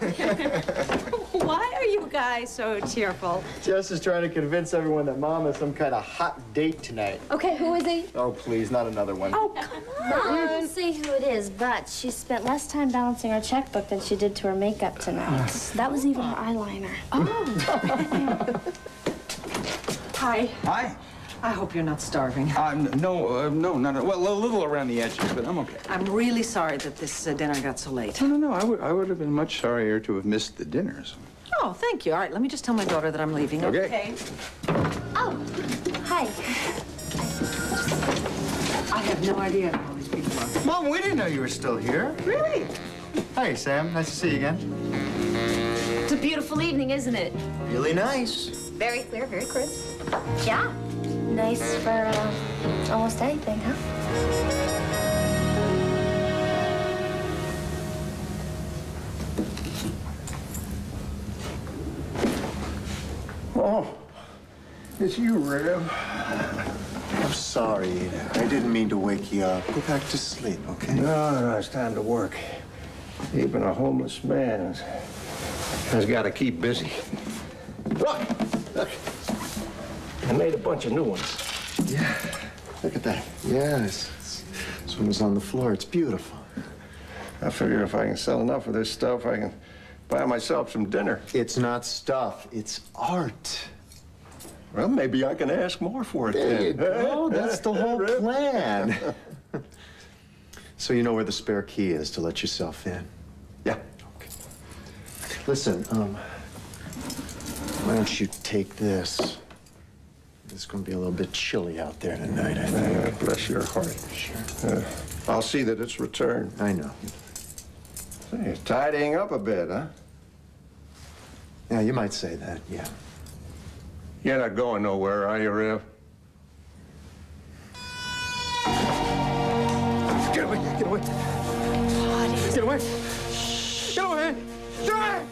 Why are you guys so cheerful? Jess is trying to convince everyone that Mom has some kind of hot date tonight. Okay, who is he? Oh, please, not another one. Oh, come on. I won't say who it is, but she spent less time balancing her checkbook than she did to her makeup tonight. That was even her eyeliner. Oh. Hi. Hi. I hope you're not starving. No, not well, a little around the edges, but I'm okay. I'm really sorry that this dinner got so late. No. I would have been much sorrier to have missed the dinners. Oh, thank you. All right, let me just tell my daughter that I'm leaving. Okay. Oh, hi. I have no idea who all these people are. Mom, we didn't know you were still here. Really? Hey, Sam. Nice to see you again. It's a beautiful evening, isn't it? Really nice. Very clear, very crisp. Yeah. Nice for almost anything, huh? Oh, it's you, Rev. I'm sorry. I didn't mean to wake you up. Go back to sleep, okay? No, it's time to work. Even a homeless man has got to keep busy. Look! I made a bunch of new ones. Yeah. Look at that. Yes. This one was on the floor. It's beautiful. I figure if I can sell enough of this stuff, I can buy myself some dinner. It's not stuff. It's art. Well, maybe I can ask more for it There then. you go. That's the whole plan. So you know where the spare key is to let yourself in? Yeah. Okay. Listen, why don't you take this? It's going to be a little bit chilly out there tonight, I think. Bless your heart. Sure. I'll see that it's returned. I know. Hey, tidying up a bit, huh? Yeah, you might say that, yeah. You're not going nowhere, are you, Rev? Get away! Get away! Get away! Get away! Get away!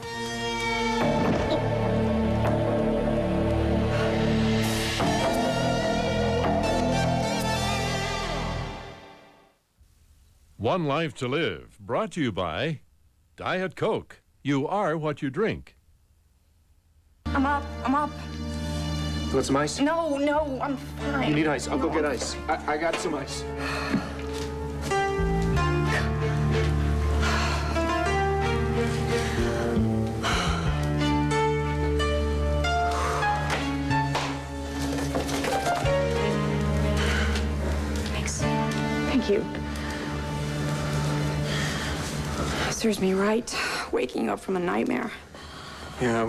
One Life to Live, brought to you by Diet Coke. You are what you drink. I'm up. You want some ice? No, I'm fine. You need ice. I'll go get ice. I got some ice. Thanks. Thank you. Serves me right, waking up from a nightmare. Yeah,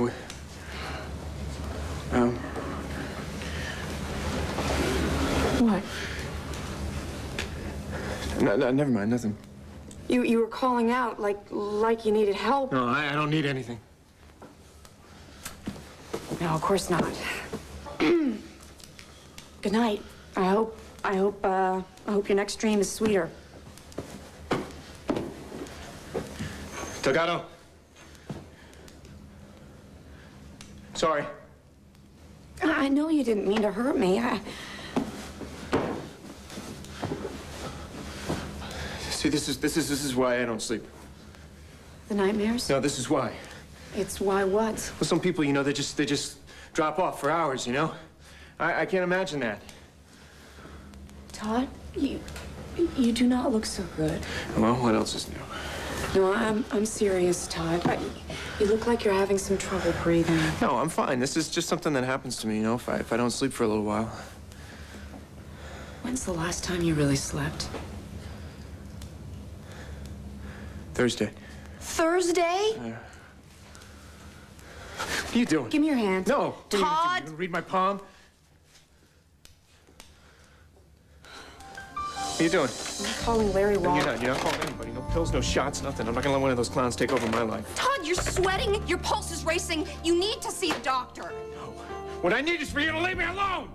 What? No, never mind, nothing. You were calling out like you needed help. No, I don't need anything. No, of course not. Good night. I hope your next dream is sweeter. Delgado. Sorry. I know you didn't mean to hurt me. See, this is why I don't sleep. The nightmares? No, this is why. It's why what? Well, some people, you know, they just drop off for hours, you know? I can't imagine that. Todd, you do not look so good. Well, what else is new? No, I'm serious, Todd. You look like you're having some trouble breathing. No, I'm fine. This is just something that happens to me, you know, if I don't sleep for a little while. When's the last time you really slept? Thursday. Thursday? What are you doing? Give me your hand. No. Todd! You gonna read my palm? What are you doing? I'm calling Larry Wall. You're not calling anybody. No pills, no shots, nothing. I'm not gonna let one of those clowns take over my life. Todd, you're sweating. Your pulse is racing. You need to see a doctor. No. What I need is for you to leave me alone!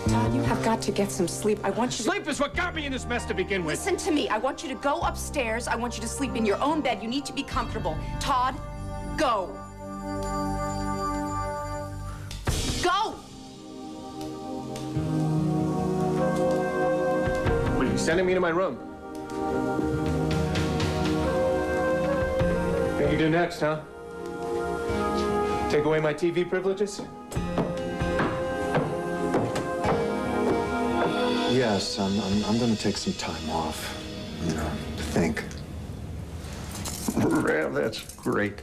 Todd, you have got to get some sleep. I want you to... Sleep is what got me in this mess to begin with. Listen to me. I want you to go upstairs. I want you to sleep in your own bed. You need to be comfortable. Todd, go. Go! What are you sending me to my room? you do next, huh? Take away my TV privileges? Yes, I'm gonna take some time off, you know, to think. Rev, that's great.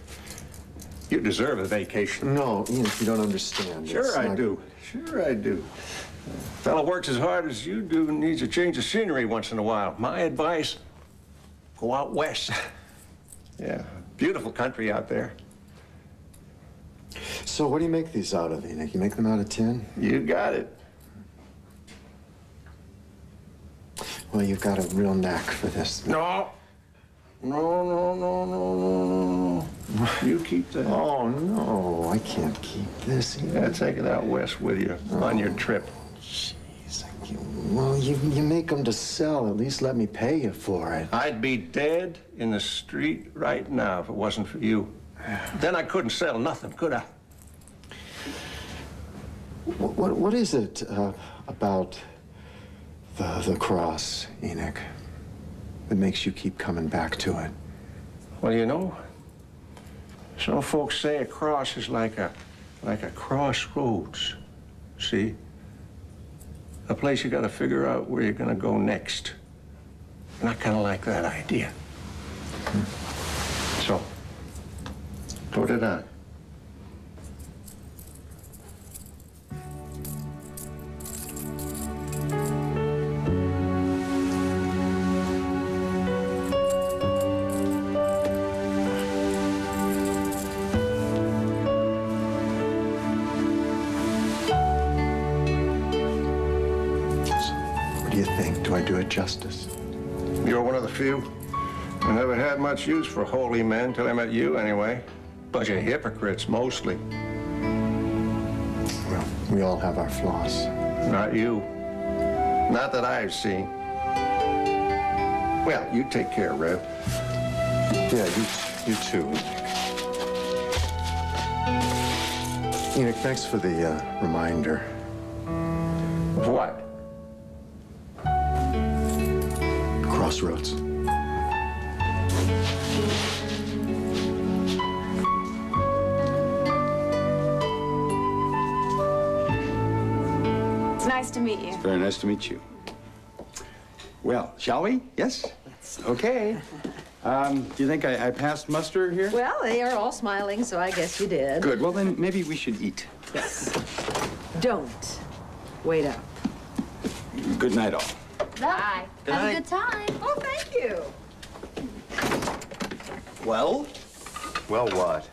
You deserve a vacation. No, Ian, if you don't understand. Sure it's I not- do. Sure I do. Fellow works as hard as you do needs a change of scenery once in a while. My advice, go out west. Yeah, beautiful country out there. So what do you make these out of, Enoch? You make them out of tin? You got it. Well, you've got a real knack for this. No. No. You keep that. Oh, no, I can't keep this. Yeah, take it out west with you on your trip. Jeez, well, you make them to sell. At least let me pay you for it. I'd be dead in the street right now if it wasn't for you. Then I couldn't sell nothing, could I? What is it about the cross, Enoch, that makes you keep coming back to it? Well, you know, some folks say a cross is like a crossroads. See? A place you gotta figure out where you're gonna go next. And I kinda like that idea. So, put it on. What do you think? Do I do it justice? You're one of the few. I never had much use for holy men till I met you, anyway. Bunch of hypocrites, mostly. Well, we all have our flaws. Not you. Not that I've seen. Well, you take care, Rev. Yeah, you too, Enoch. Enoch, thanks for the reminder. Of what? Crossroads. It's nice to meet you. Very nice to meet you. Well, shall we? Yes? Okay. Do you think I passed muster here? Well, they are all smiling, so I guess you did. Good. Well, then maybe we should eat. Yes. Don't wait up. Good night, all. Bye. Have a good time. Oh, thank you. Well? Well, what?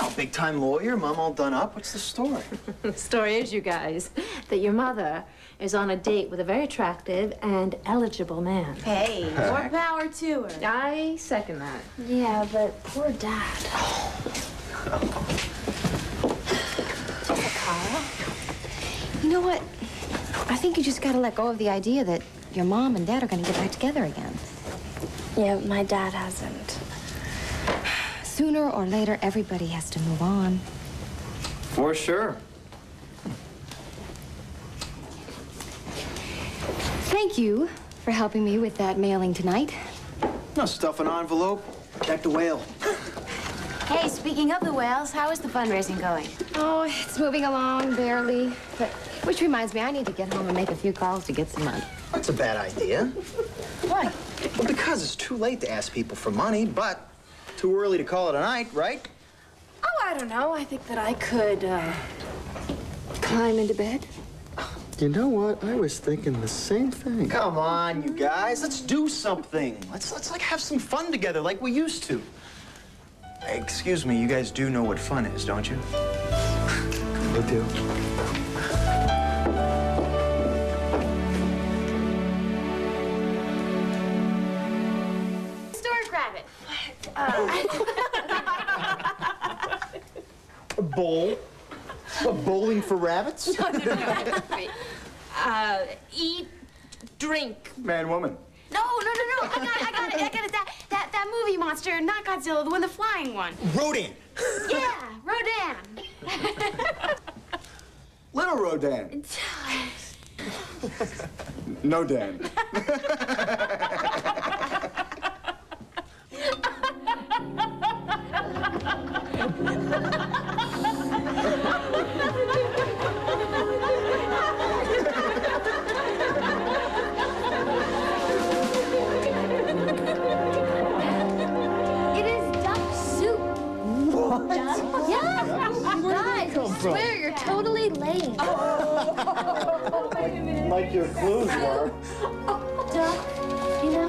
Oh, big-time lawyer, Mom all done up. What's the story? The story is, you guys, that your mother is on a date with a very attractive and eligible man. Hey, more power to her. I second that. Yeah, but poor Dad. Carl, you know what? I think you just gotta let go of the idea that your mom and dad are gonna get back together again. Yeah, my dad hasn't. Sooner or later, everybody has to move on. For sure. Thank you for helping me with that mailing tonight. No, stuff an envelope, protect the whale. Hey, speaking of the whales, how is the fundraising going? Oh, it's moving along, barely. But, which reminds me, I need to get home and make a few calls to get some money. That's a bad idea. Why? Well, because it's too late to ask people for money, but too early to call it a night, right? Oh, I don't know. I think that I could, climb into bed. You know what? I was thinking the same thing. Come on, you guys. Let's do something. Let's like have some fun together like we used to. Hey, excuse me, you guys do know what fun is, don't you? We do. Stork rabbit. A bowl? What, bowling for rabbits? No. Eat, drink. Man, woman. No. I got it. That movie monster, not Godzilla, the one, the flying one. Rodan. Yeah, Rodan. Little Rodan. No, Dan. from? I swear, you're totally lame. Like your clothes were. Duh, you know?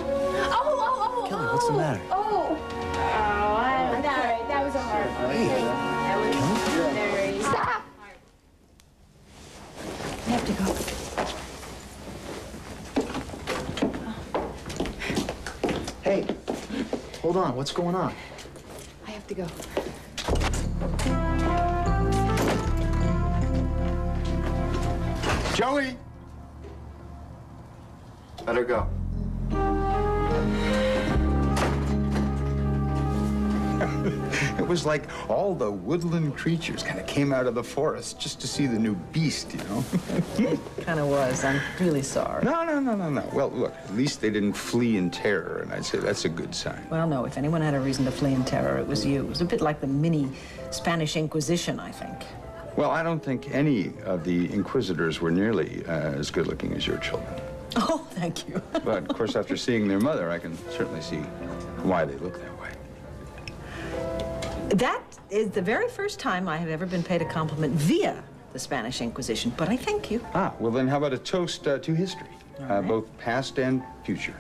Kelly, what's the matter? I'm sorry. That was a hard one. That was very... Stop! I have to go. Hey, hold on. What's going on? I have to go. Joey! Better go. It was like all the woodland creatures kind of came out of the forest just to see the new beast, you know? Kind of was. I'm really sorry. No. Well, look, at least they didn't flee in terror, and I'd say that's a good sign. Well, no, if anyone had a reason to flee in terror, it was you. It was a bit like the mini Spanish Inquisition, I think. Well, I don't think any of the inquisitors were nearly as good looking as your children. Oh, thank you. But, of course, after seeing their mother, I can certainly see why they look that way. That is the very first time I have ever been paid a compliment via the Spanish Inquisition, but I thank you. Ah, well, then how about a toast to history, right. both past and future?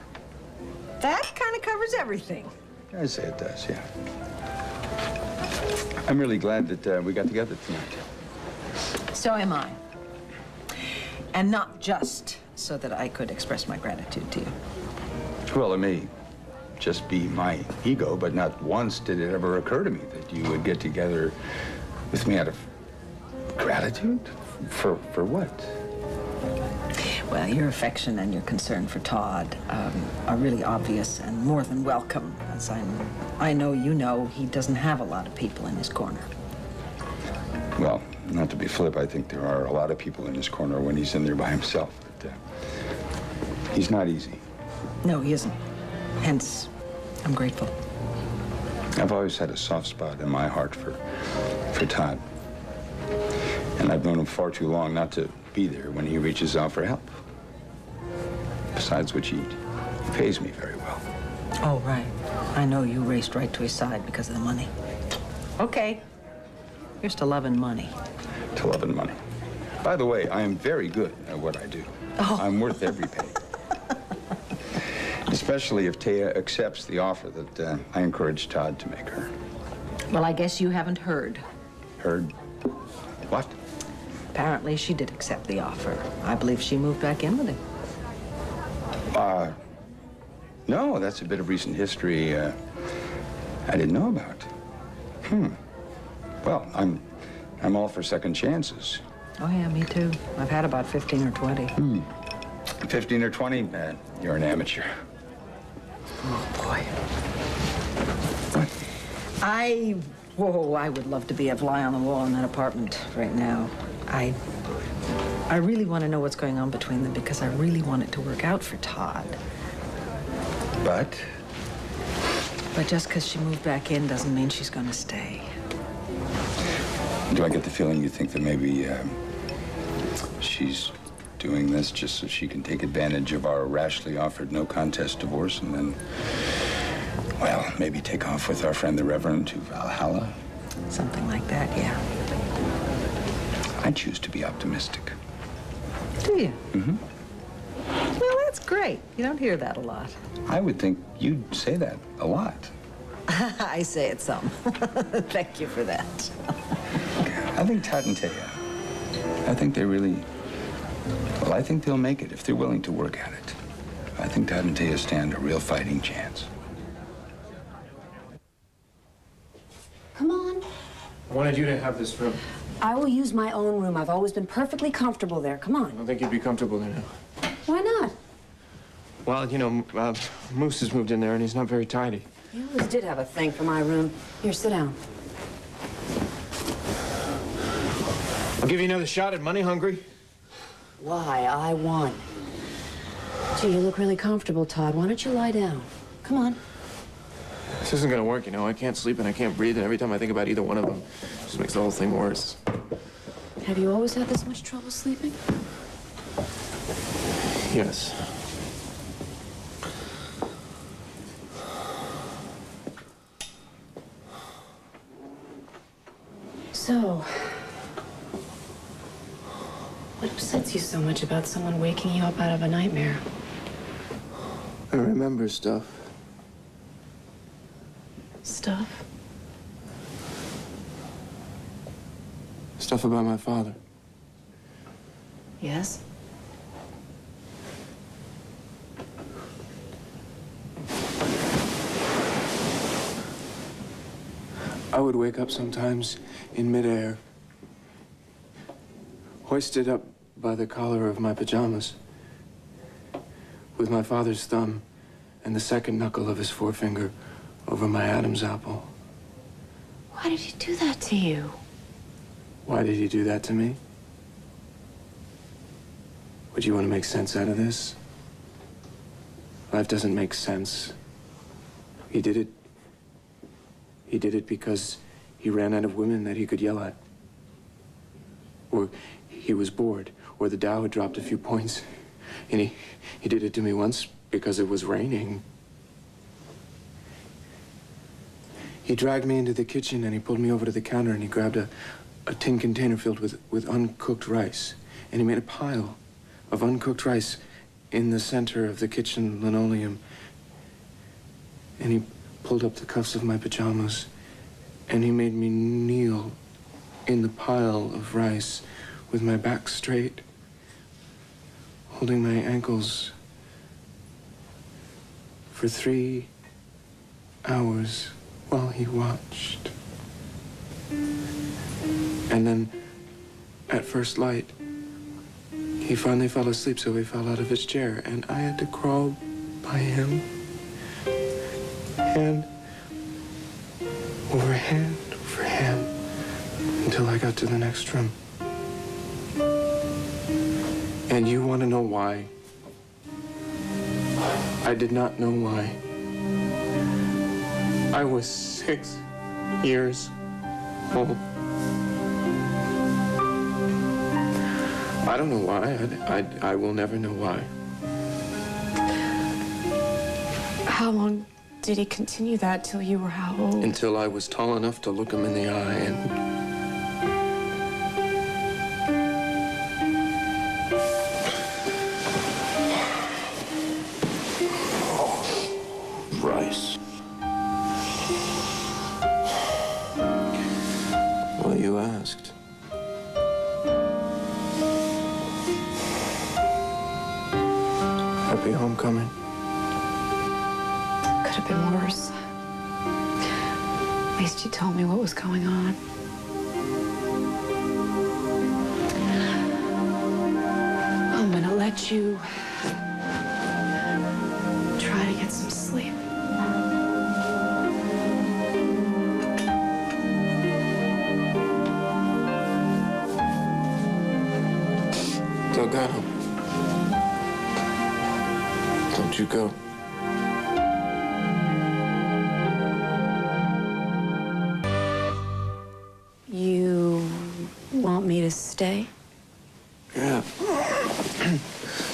That kind of covers everything. I'd say it does, yeah. I'm really glad that we got together tonight. So am I. And not just so that I could express my gratitude to you. Well, it may just be my ego, but not once did it ever occur to me that you would get together with me out of gratitude? For what? Well, your affection and your concern for Todd are really obvious and more than welcome. As I know you know, he doesn't have a lot of people in his corner. Well, not to be flip, I think there are a lot of people in his corner when he's in there by himself. But he's not easy. No, he isn't. Hence, I'm grateful. I've always had a soft spot in my heart for Todd. And I've known him far too long not to be there when he reaches out for help. Besides which, he pays me very well. Oh, right. I know you raced right to his side because of the money. Okay. Here's to loving money. To love and money. By the way, I am very good at what I do. Oh. I'm worth every penny. Especially if Taya accepts the offer that I encouraged Todd to make her. Well, I guess you haven't heard. Heard? What? Apparently, she did accept the offer. I believe she moved back in with him. No, that's a bit of recent history I didn't know about. Well, I'm all for second chances. Oh, yeah, me too. I've had about 15 or 20. 15 or 20? You're an amateur. Oh, boy. I would love to be a fly on the wall in that apartment right now. I really want to know what's going on between them because I really want it to work out for Todd. But just because she moved back in doesn't mean she's going to stay. do I get the feeling you think that maybe she's doing this just so she can take advantage of our rashly offered no contest divorce and then, well, maybe take off with our friend the Reverend to Valhalla? Something like that, yeah. I choose to be optimistic. Do you? Mm-hmm. Well, that's great. You don't hear that a lot. I would think you'd say that a lot. I say it some. Thank you for that. I think Todd and Taya, I think they really, well, I think they'll make it if they're willing to work at it. I think Todd and Taya stand a real fighting chance. Come on. I wanted you to have this room. I will use my own room. I've always been perfectly comfortable there. Come I on. don't think you'd be comfortable there now. Why not? Well, you know, Moose has moved in there and he's not very tidy. You always did have a thing for my room. Here, sit down. I'll give you another shot at Money Hungry. Why? I won. Gee, you look really comfortable, Todd. Why don't you lie down? Come on. This isn't gonna work, you know. I can't sleep and I can't breathe, and every time I think about either one of them, it just makes the whole thing worse. Have you always had this much trouble sleeping? Yes. So, What upsets you so much about someone waking you up out of a nightmare? I remember stuff. Stuff? Stuff about my father. Yes? I would wake up sometimes in midair, hoisted up by the collar of my pajamas, with my father's thumb and the second knuckle of his forefinger over my Adam's apple. Why did he do that to you? Why did he do that to me? Would you want to make sense out of this? Life doesn't make sense. He did it because he ran out of women that he could yell at. Or he was bored, or the Dow had dropped a few points. And he did it to me once because it was raining. He dragged me into the kitchen and he pulled me over to the counter and he grabbed a tin container filled with uncooked rice. And he made a pile of uncooked rice in the center of the kitchen linoleum. And he pulled up the cuffs of my pajamas and he made me kneel in the pile of rice with my back straight, holding my ankles for 3 hours while he watched. And then, at first light, he finally fell asleep, so he fell out of his chair, and I had to crawl by him, hand over hand, until I got to the next room. And you want to know why? I did not know why. I was 6 years old. I don't know why. I will never know why. How long did he continue that till you were how old? Until I was tall enough to look him in the eye and... Rice. Well, you asked. Happy homecoming. Could have been worse. At least you told me what was going on. I'm gonna let you try to get some sleep. Delgado. Don't you go. You want me to stay? Yeah.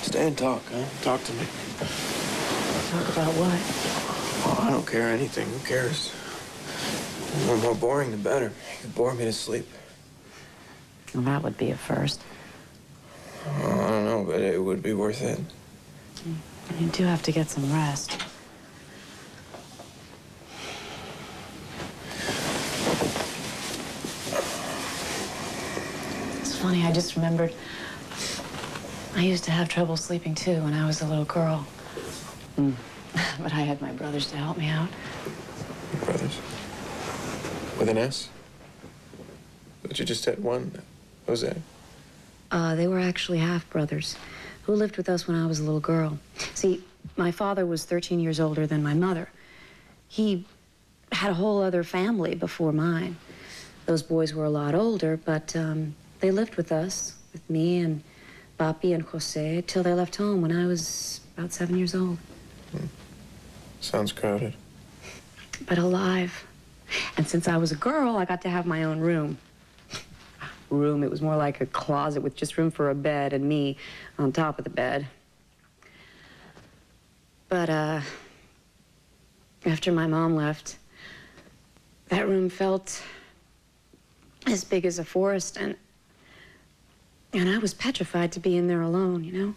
Stay and talk, huh? Talk to me. Talk about what? Oh, I don't care anything. Who cares? The more boring, the better. You bore me to sleep. Well, that would be a first. Oh, I don't know, but it would be worth it. You do have to get some rest. It's funny, I just remembered I used to have trouble sleeping too when I was a little girl. But I had my brothers to help me out. Brothers? With an S? But you just had one, Jose. They were actually half-brothers who lived with us when I was a little girl. See, my father was 13 years older than my mother. He had a whole other family before mine. Those boys were a lot older, but they lived with us, with me and Papi and Jose, till they left home when I was about 7 years old. Sounds crowded. But alive. And since I was a girl, I got to have my own room. It was more like a closet with just room for a bed and me on top of the bed. But, after my mom left, that room felt as big as a forest, and And I was petrified to be in there alone, you know?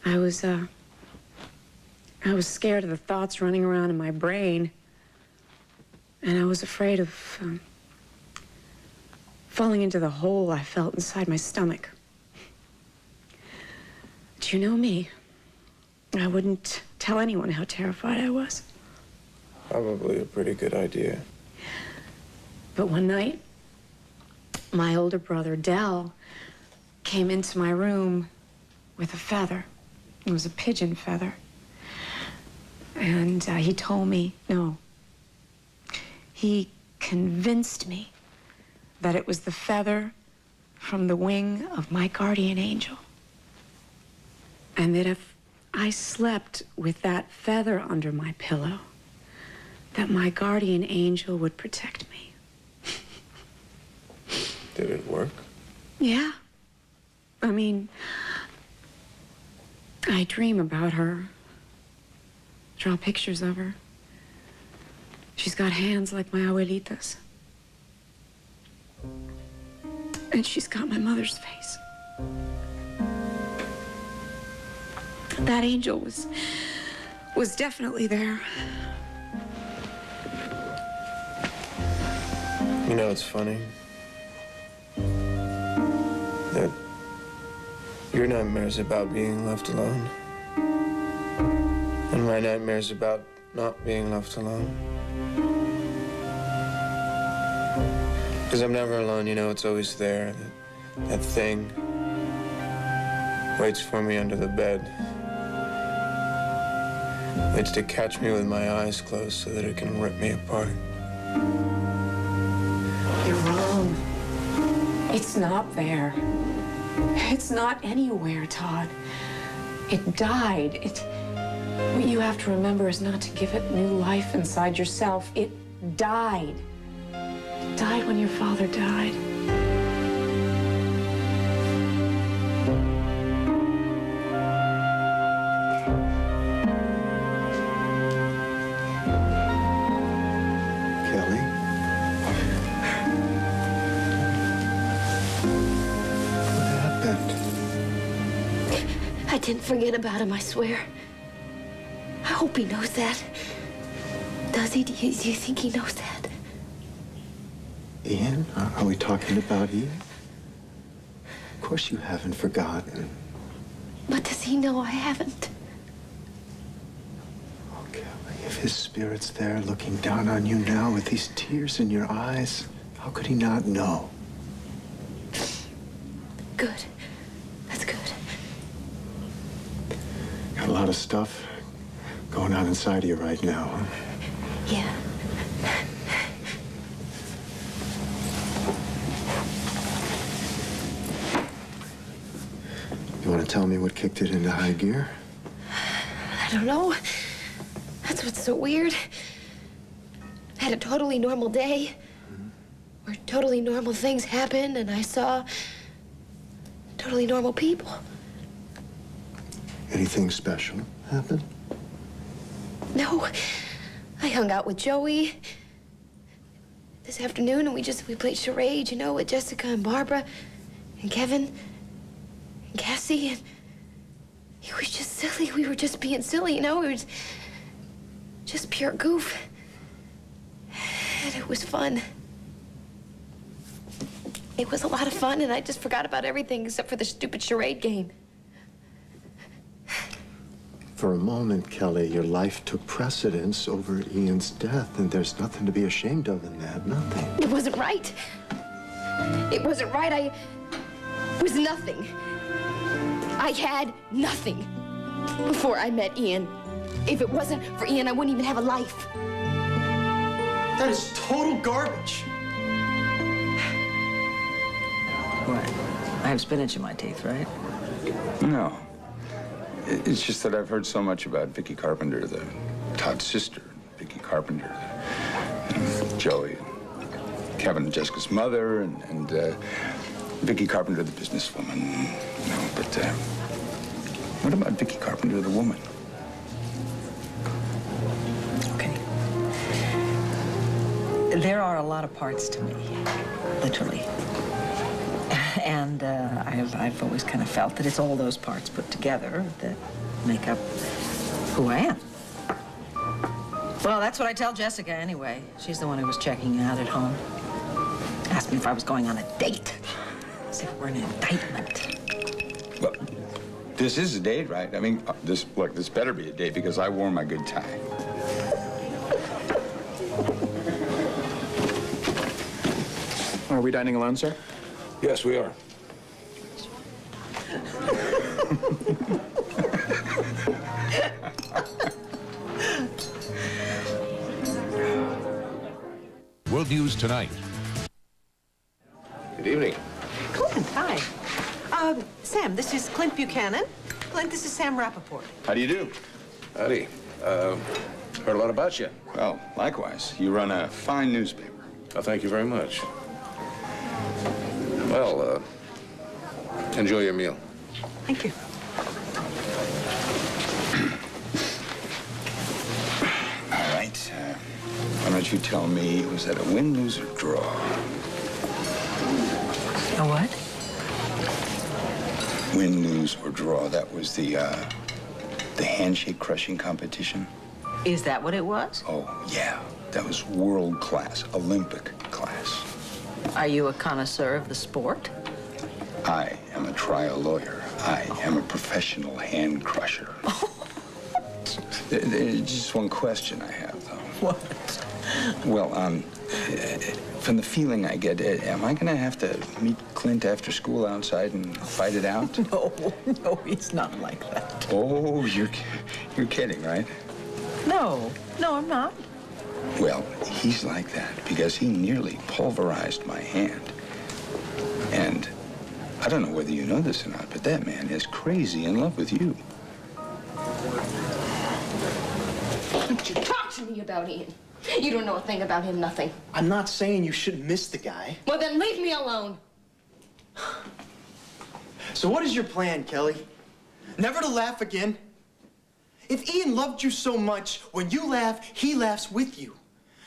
I was scared of the thoughts running around in my brain. And I was afraid of falling into the hole I felt inside my stomach. But you know me. I wouldn't tell anyone how terrified I was. Probably a pretty good idea. But one night, my older brother, Dell, came into my room with a feather. It was a pigeon feather. And he told me, no, he convinced me that it was the feather from the wing of my guardian angel. And that if I slept with that feather under my pillow, that my guardian angel would protect me. Did it work? Yeah. I mean, I dream about her, draw pictures of her. She's got hands like my abuelita's. And she's got my mother's face. That angel was definitely there. You know, it's funny that your nightmare's about being left alone, and my nightmare's about not being left alone. Because I'm never alone, you know, it's always there. That thing waits for me under the bed. Waits to catch me with my eyes closed so that it can rip me apart. You're wrong. It's not there. It's not anywhere, Todd. It died. What you have to remember is not to give it new life inside yourself. It died. It died when your father died. I didn't forget about him, I swear. I hope he knows that. Does he? Do you think he knows that? Ian? Are we talking about Ian? Of course you haven't forgotten. But does he know I haven't? Oh, Kelly, if his spirit's there looking down on you now with these tears in your eyes, how could he not know? Good. That's good. Got a lot of stuff going on inside of you right now, huh? Yeah. You want to tell me what kicked it into high gear? I don't know. That's what's so weird. I had a totally normal day where totally normal things happened, and I saw totally normal people. Anything special happen? No. I hung out with Joey this afternoon, and we played charades, you know, with Jessica and Barbara and Kevin and Cassie, and it was just silly. We were just being silly, you know? It was just pure goof. And it was fun. It was a lot of fun, and I just forgot about everything except for the stupid charade game. For a moment, Kelly, your life took precedence over Ian's death, and there's nothing to be ashamed of in that, nothing. It wasn't right. It wasn't right. I was nothing. I had nothing before I met Ian. If it wasn't for Ian, I wouldn't even have a life. That is total garbage. What? I have spinach in my teeth, right? No. It's just that I've heard so much about Vicky Carpenter, Todd's sister, Vicky Carpenter, Joey, Kevin and Jessica's mother, and Vicky Carpenter, the businesswoman. You know, but what about Vicky Carpenter, the woman? Okay. There are a lot of parts to me, literally. And I've always kind of felt that it's all those parts put together that make up who I am. Well, that's what I tell Jessica anyway. She's the one who was checking you out at home. Asked me if I was going on a date. As if we're an indictment. Well, this is a date, right? I mean, this better be a date because I wore my good tie. Are we dining alone, sir? Yes, we are. World News Tonight. Good evening. Clint, hi. Sam, this is Clint Buchanan. Clint, this is Sam Rappaport. How do you do? Howdy. Heard a lot about you. Well, likewise. You run a fine newspaper. Well, thank you very much. Well, enjoy your meal. Thank you. All right. Why don't you tell me, was that a win, lose, or draw? A what? Win, lose, or draw. That was the handshake crushing competition. Is that what it was? Oh, yeah. That was world class, Olympic class. Are you a connoisseur of the sport? I am a trial lawyer. I am a professional hand crusher. There's just one question I have, though. What? Well, from the feeling I get, am I gonna have to meet Clint after school outside and fight it out? No, he's not like that. Oh, you're kidding, right? No, I'm not. Well, he's like that because he nearly pulverized my hand. And I don't know whether you know this or not, but that man is crazy in love with you. Don't you talk to me about Ian. You don't know a thing about him, nothing. I'm not saying you shouldn't miss the guy. Well, then leave me alone. So what is your plan, Kelly? Never to laugh again? If Ian loved you so much, when you laugh, he laughs with you.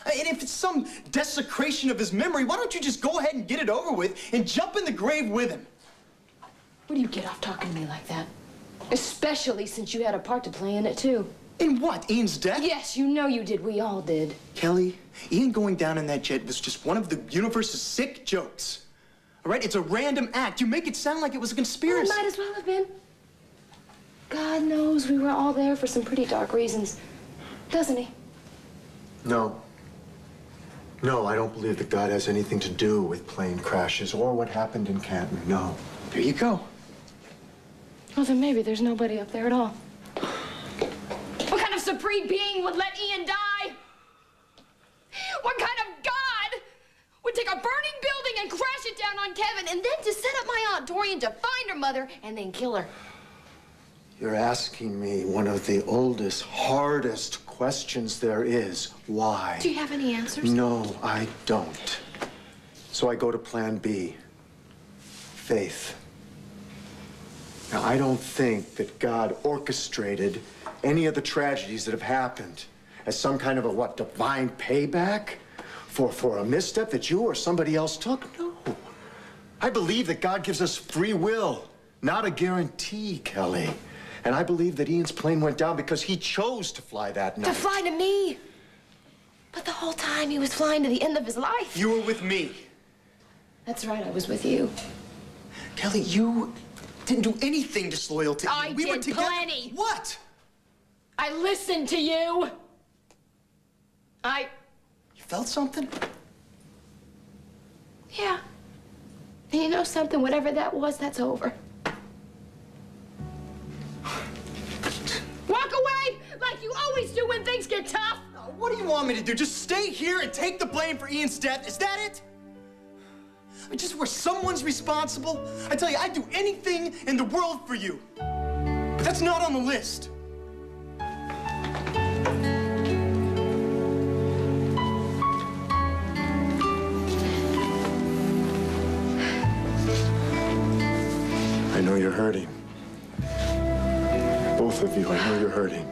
And if it's some desecration of his memory, why don't you just go ahead and get it over with and jump in the grave with him? Where do you get off talking to me like that? Especially since you had a part to play in it, too. In what, Ian's death? Yes, you know you did. We all did. Kelly, Ian going down in that jet was just one of the universe's sick jokes. All right? It's a random act. You make it sound like it was a conspiracy. Well, it might as well have been. God knows we were all there for some pretty dark reasons. Doesn't he? No. No, I don't believe that God has anything to do with plane crashes or what happened in Canton. No. There you go. Well, then maybe there's nobody up there at all. What kind of supreme being would let Ian die? What kind of God would take a burning building and crash it down on Kevin and then to set up my Aunt Dorian to find her mother and then kill her? You're asking me one of the oldest, hardest questions there is. Why? Do you have any answers? No, I don't. So I go to plan B. Faith. Now, I don't think that God orchestrated any of the tragedies that have happened as some kind of a, divine payback for a misstep that you or somebody else took? No. I believe that God gives us free will, not a guarantee, Kelly. And I believe that Ian's plane went down because he chose to fly that night. To fly to me? But the whole time he was flying to the end of his life. You were with me. That's right, I was with you. Kelly, you didn't do anything disloyal to Ian. We did plenty. What? I listened to you. You felt something? Yeah. And you know something? Whatever that was, that's over. Walk away like you always do when things get tough. What do you want me to do? Just stay here and take the blame for Ian's death? Is that it? Just where someone's responsible? I tell you, I'd do anything in the world for you. But that's not on the list. I know you're hurting. Both of you, I know you're hurting.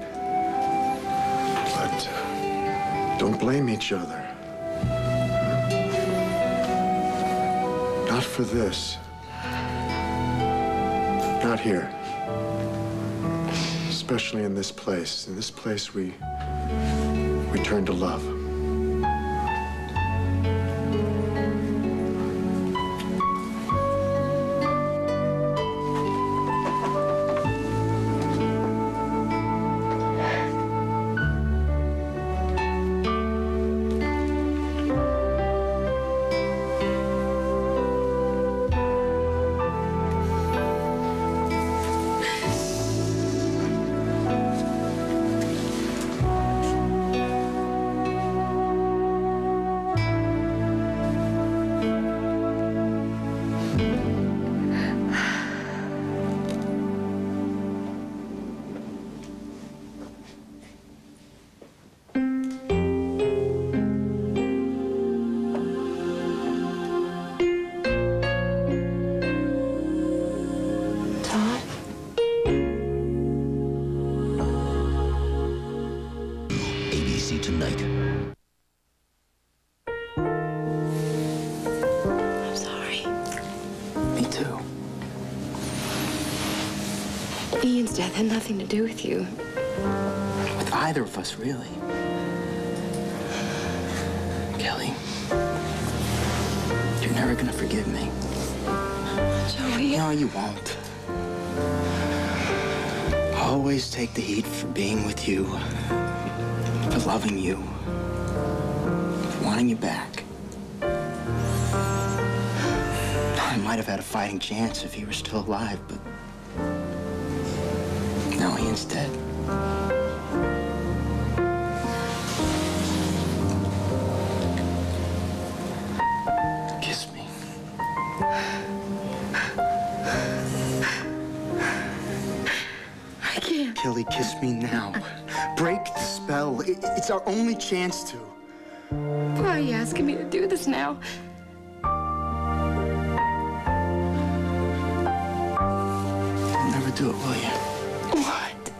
But don't blame each other. Not for this. Not here. Especially in this place. In this place, we turn to love. Tonight. I'm sorry. Me too. Ian's death had nothing to do with you. With either of us, really. Kelly, you're never gonna forgive me. Joey. No, you won't. I'll always take the heat for being with you, for loving you, for wanting you back. I might have had a fighting chance if he were still alive, but now Ian's dead. Kiss me. I can't. Kelly, kiss me now. Break the spell. It's our only chance to. Why are you asking me to do this now? You'll never do it, will you? What?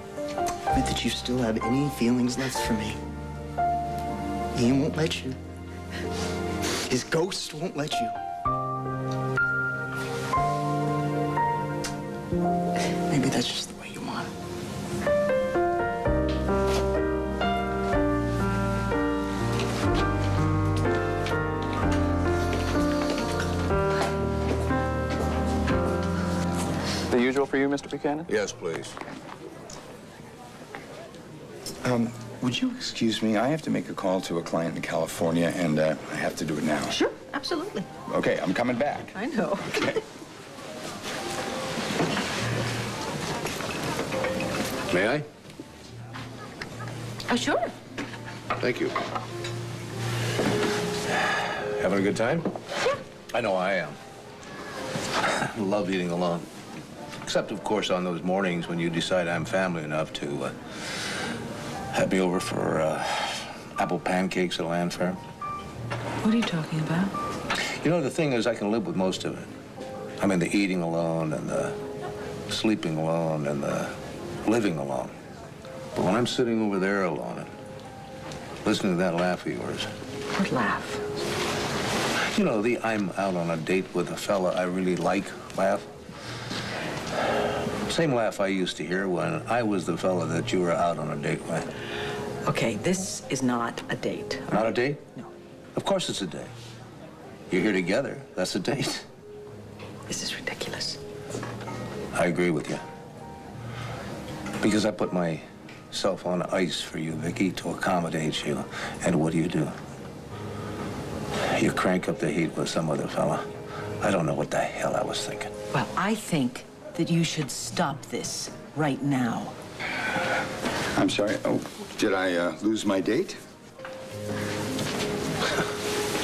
But that you still have any feelings left for me. Ian won't let you. His ghost won't let you. Maybe that's just the way you want it. The usual for you, Mr. Buchanan? Yes, please. Would you excuse me? I have to make a call to a client in California, and I have to do it now. Sure, absolutely. Okay, I'm coming back. I know. Okay. May I? Oh, sure. Thank you. Having a good time? Yeah. I know I am. Love eating alone. Except, of course, on those mornings when you decide I'm family enough to have me over for apple pancakes at Land Fair. What are you talking about? You know, the thing is, I can live with most of it. I mean, the eating alone and the sleeping alone and the living alone. But when I'm sitting over there alone and listening to that laugh of yours. What laugh? You know, the I'm out on a date with a fella I really like laugh. Same laugh I used to hear when I was the fella that you were out on a date with. Okay, this is not a date. Not a date? No. Of course it's a date. You're here together. That's a date. This is ridiculous. I agree with you. Because I put myself on ice for you, Vicky, to accommodate you. And what do? You crank up the heat with some other fella. I don't know what the hell I was thinking. Well, I think that you should stop this right now. I'm sorry. Oh, did I lose my date?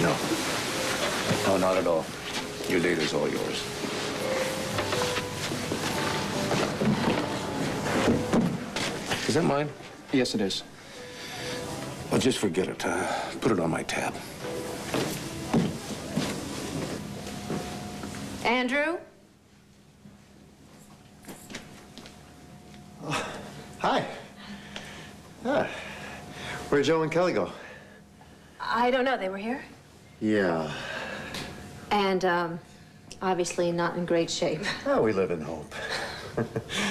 No. No, not at all. Your date is all yours. Is that mine? Yes, it is. Well, just forget it. Put it on my tab. Andrew? Oh, hi. Where'd Joe and Kelly go? I don't know. They were here? Yeah. And, obviously not in great shape. Oh, we live in hope.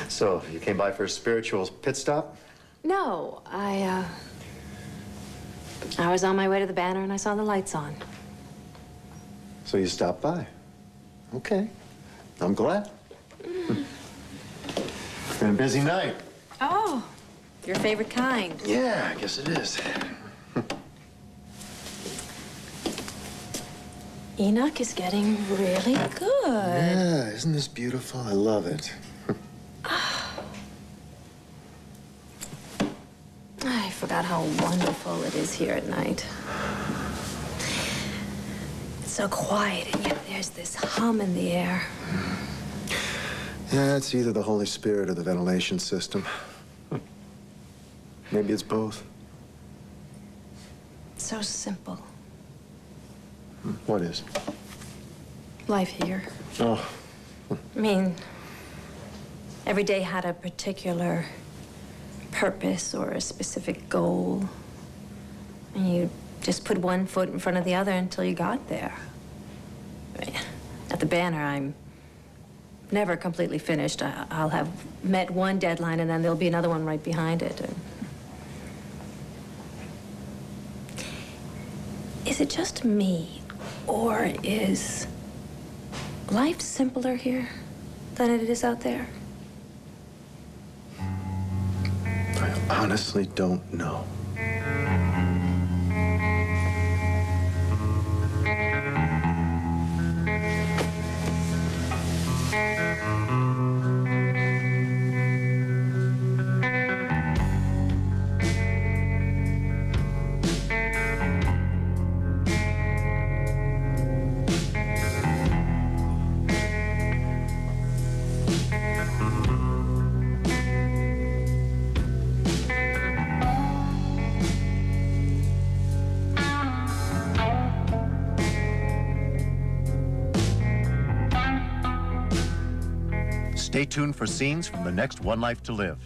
So, you came by for a spiritual pit stop? No, I was on my way to the banner and I saw the lights on. So you stopped by. Okay. I'm glad. It's been a busy night. Oh, your favorite kind. Yeah, I guess it is. Enoch is getting really good. Yeah, isn't this beautiful? I love it. I forgot how wonderful it is here at night. It's so quiet, and yet there's this hum in the air. Yeah, it's either the Holy Spirit or the ventilation system. Maybe it's both. It's so simple. What is? Life here. Oh. I mean, every day had a particular purpose or a specific goal. And you just put one foot in front of the other until you got there. I mean, at the banner, I'm never completely finished. I'll have met one deadline and then there'll be another one right behind it. And is it just me, or is life simpler here than it is out there? I honestly don't know. Stay tuned for scenes from the next One Life to Live.